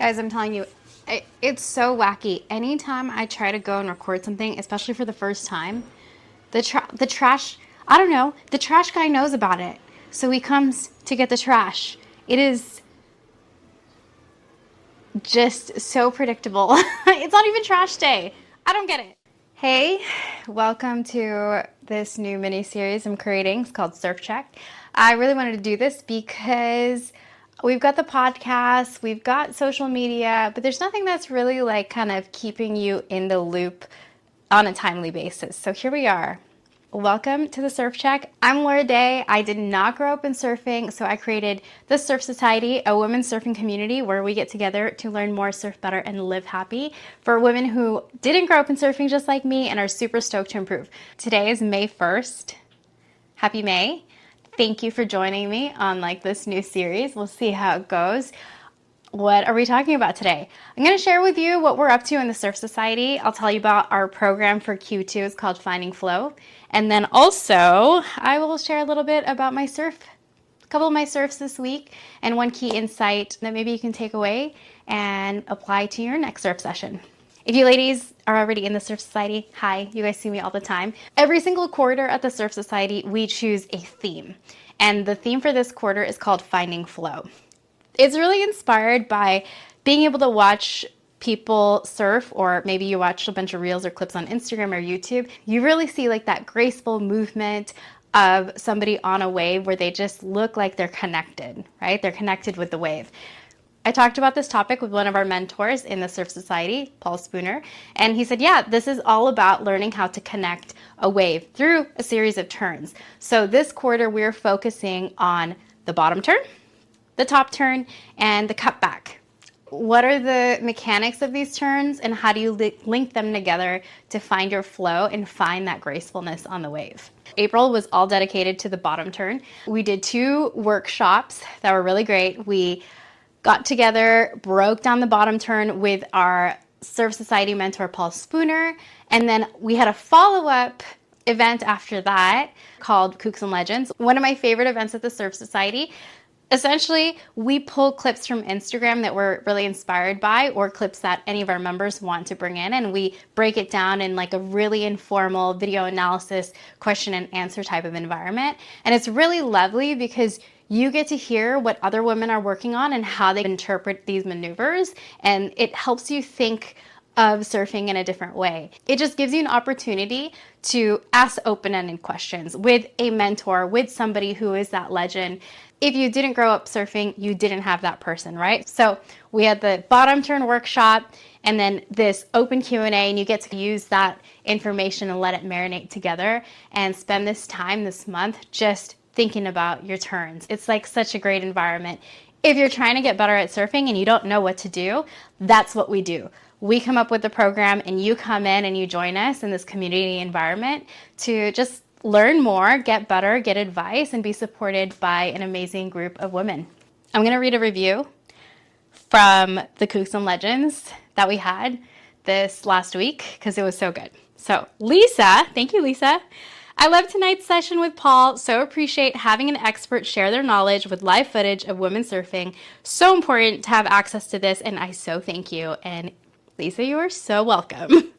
Guys, I'm telling you, it's so wacky. Anytime I try to go and record something, especially for the first time, the trash, I don't know, the trash guy knows about it. So he comes to get the trash. It is just so predictable. It's not even trash day. I don't get it. Hey, welcome to this new mini series I'm creating. It's called Surf Check. I really wanted to do this because we've got the podcast, we've got social media, but there's nothing that's really like kind of keeping you in the loop on a timely basis. So here we are. Welcome to the Surf Check. I'm Laura Day. I did not grow up in surfing, so I created the Surf Society, a women's surfing community where we get together to learn more, surf better, and live happy for women who didn't grow up in surfing just like me and are super stoked to improve. Today is May 1st. Happy May. Thank you for joining me on this new series. We'll see how it goes. What are we talking about today? I'm going to share with you what we're up to in the Surf Society. I'll tell you about our program for Q2. It's called Finding Flow. And then also, I will share a little bit about my surf, a couple of my surfs this week, and one key insight that maybe you can take away and apply to your next surf session. If you ladies are already in the Surf Society, hi, you guys see me all the time. Every single quarter at the Surf Society, we choose a theme. And the theme for this quarter is called Finding Flow. It's really inspired by being able to watch people surf, or maybe you watch a bunch of reels or clips on Instagram or YouTube. You really see that graceful movement of somebody on a wave where they just look like they're connected, right? They're connected with the wave. I talked about this topic with one of our mentors in the Surf Society, Paul Spooner, and he said, yeah, this is all about learning how to connect a wave through a series of turns. So this quarter, we're focusing on the bottom turn, the top turn, and the cutback. What are the mechanics of these turns, and how do you link them together to find your flow and find that gracefulness on the wave? April was all dedicated to the bottom turn. We did 2 workshops that were really great. We got together, broke down the bottom turn with our Surf Society mentor, Paul Spooner, and then we had a follow-up event after that called Kooks and Legends. One of my favorite events at the Surf Society. Essentially, we pull clips from Instagram that we're really inspired by, or clips that any of our members want to bring in, and we break it down in a really informal video analysis, question and answer type of environment. And it's really lovely because you get to hear what other women are working on and how they interpret these maneuvers, and it helps you think of surfing in a different way. It just gives you an opportunity to ask open-ended questions with a mentor, with somebody who is that legend. If you didn't grow up surfing, you didn't have that person, right? So we had the bottom turn workshop and then this open Q&A, and you get to use that information and let it marinate together and spend this time this month just thinking about your turns. It's such a great environment. If you're trying to get better at surfing and you don't know what to do, that's what we do. We come up with the program and you come in and you join us in this community environment to just learn more, get better, get advice, and be supported by an amazing group of women. I'm going to read a review from the Kooks and Legends that we had this last week because it was so good. So Lisa, thank you, Lisa. I love tonight's session with Paul. So appreciate having an expert share their knowledge with live footage of women surfing. So important to have access to this, and I so thank you. And Lisa, you are so welcome.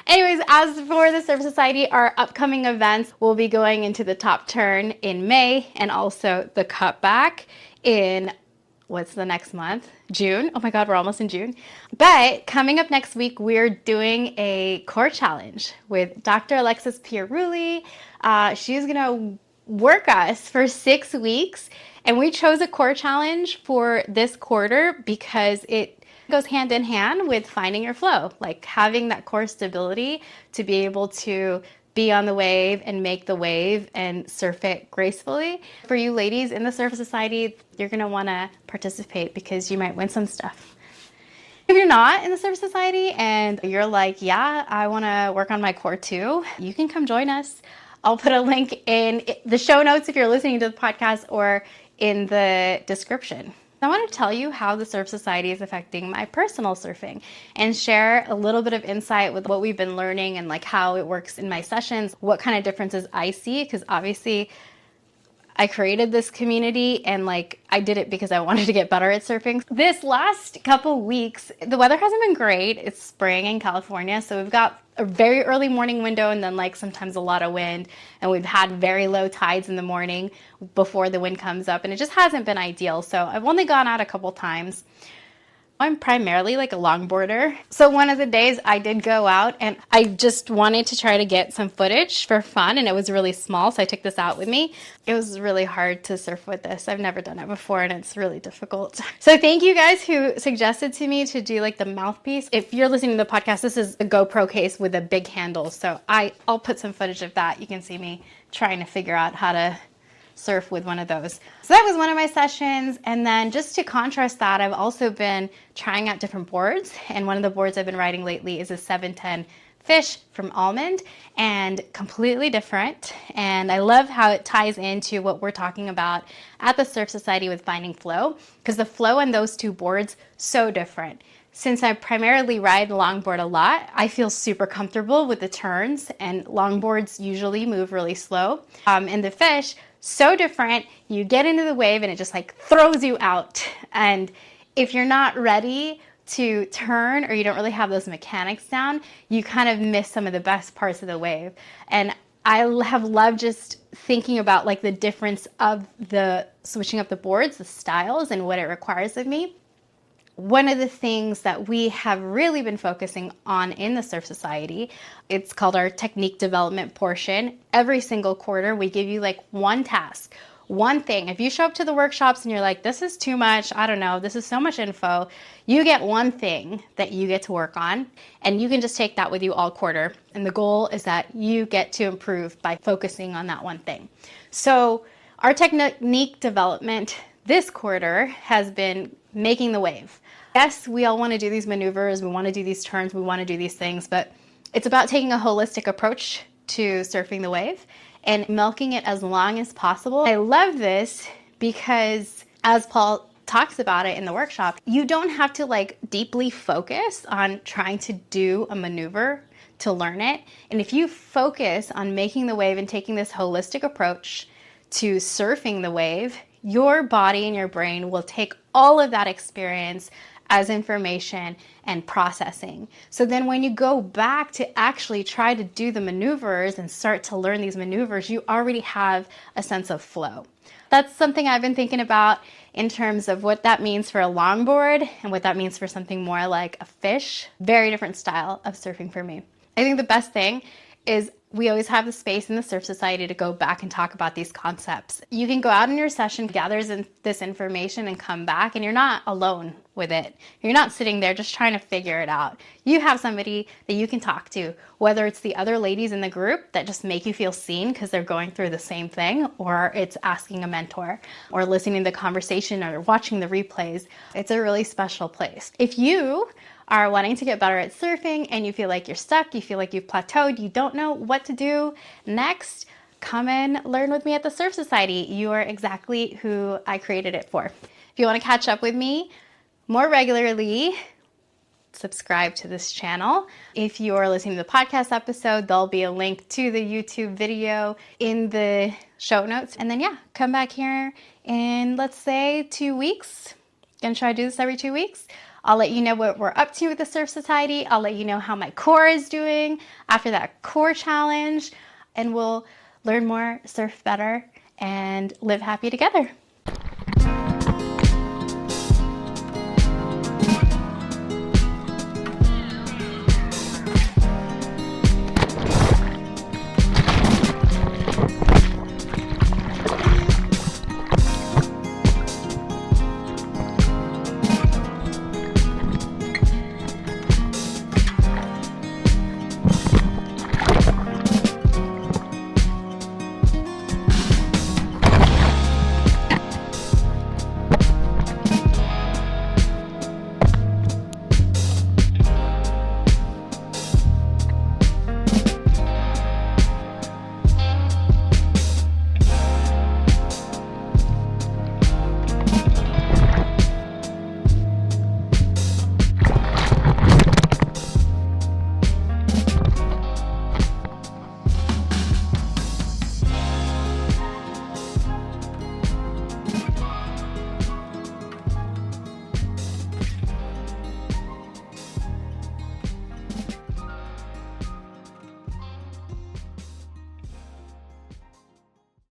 Anyways, as for the Surf Society, our upcoming events will be going into the top turn in May and also the cutback in, what's the next month? June. Oh my God, we're almost in June. But coming up next week, we're doing a core challenge with Dr. Alexis Pierru-Lee. She's going to work us for 6 weeks. And we chose a core challenge for this quarter because it goes hand in hand with finding your flow, having that core stability to be able to be on the wave and make the wave and surf it gracefully. For you ladies in the Surf Society, you're going to want to participate because you might win some stuff. If you're not in the Surf Society and you're yeah, I want to work on my core too, you can come join us. I'll put a link in the show notes if you're listening to the podcast or in the description. I want to tell you how the Surf Society is affecting my personal surfing and share a little bit of insight with what we've been learning and how it works in my sessions, what kind of differences I see, because obviously I created this community, and like I did it because I wanted to get better at surfing. This last couple weeks, the weather hasn't been great. It's spring in California, so we've got a very early morning window and then like sometimes a lot of wind, and we've had very low tides in the morning before the wind comes up, and it just hasn't been ideal. So I've only gone out a couple times. I'm primarily like a longboarder. So one of the days I did go out and I just wanted to try to get some footage for fun, and it was really small, so I took this out with me. It was really hard to surf with this. I've never done it before and it's really difficult. So thank you guys who suggested to me to do like the mouthpiece. If you're listening to the podcast, this is a GoPro case with a big handle. So I'll put some footage of that. You can see me trying to figure out how to surf with one of those. So that was one of my sessions. And then just to contrast that, I've also been trying out different boards. And one of the boards I've been riding lately is a 710 Fish from Almond, and completely different. And I love how it ties into what we're talking about at the Surf Society with finding flow, because the flow on those two boards, so different. Since I primarily ride longboard a lot, I feel super comfortable with the turns, and longboards usually move really slow. And the Fish, so different. You get into the wave and it just like throws you out. And if you're not ready to turn, or you don't really have those mechanics down, you kind of miss some of the best parts of the wave. And I have loved just thinking about like the difference of the switching up the boards, the styles, and what it requires of me. One of the things that we have really been focusing on in the Surf Society, it's called our technique development portion. Every single quarter, we give you like one task, one thing. If you show up to the workshops and you're like, this is too much, I don't know, this is so much info, you get one thing that you get to work on, and you can just take that with you all quarter. And the goal is that you get to improve by focusing on that one thing. So our technique development this quarter has been making the wave. Yes, we all want to do these maneuvers, we want to do these turns, we want to do these things, but it's about taking a holistic approach to surfing the wave and milking it as long as possible. I love this because, as Paul talks about it in the workshop, you don't have to like deeply focus on trying to do a maneuver to learn it. And if you focus on making the wave and taking this holistic approach to surfing the wave, your body and your brain will take all of that experience as information and processing. So then when you go back to actually try to do the maneuvers and start to learn these maneuvers, you already have a sense of flow. That's something I've been thinking about in terms of what that means for a longboard and what that means for something more like a fish. Very different style of surfing for me. I think the best thing is we always have the space in the Surf Society to go back and talk about these concepts. You can go out in your session, gather this information, and come back, and you're not alone with it. You're not sitting there just trying to figure it out. You have somebody that you can talk to, whether it's the other ladies in the group that just make you feel seen because they're going through the same thing, or it's asking a mentor, or listening to the conversation, or watching the replays. It's a really special place. If you are wanting to get better at surfing and you feel like you're stuck, you feel like you've plateaued, you don't know what to do next, come and learn with me at the Surf Society. You are exactly who I created it for. If you want to catch up with me more regularly, subscribe to this channel. If you're listening to the podcast episode, there'll be a link to the YouTube video in the show notes. And then come back here in, let's say, 2 weeks. Gonna try to do this every 2 weeks. I'll let you know what we're up to with the Surf Society. I'll let you know how my core is doing after that core challenge, and we'll learn more, surf better, and live happy together.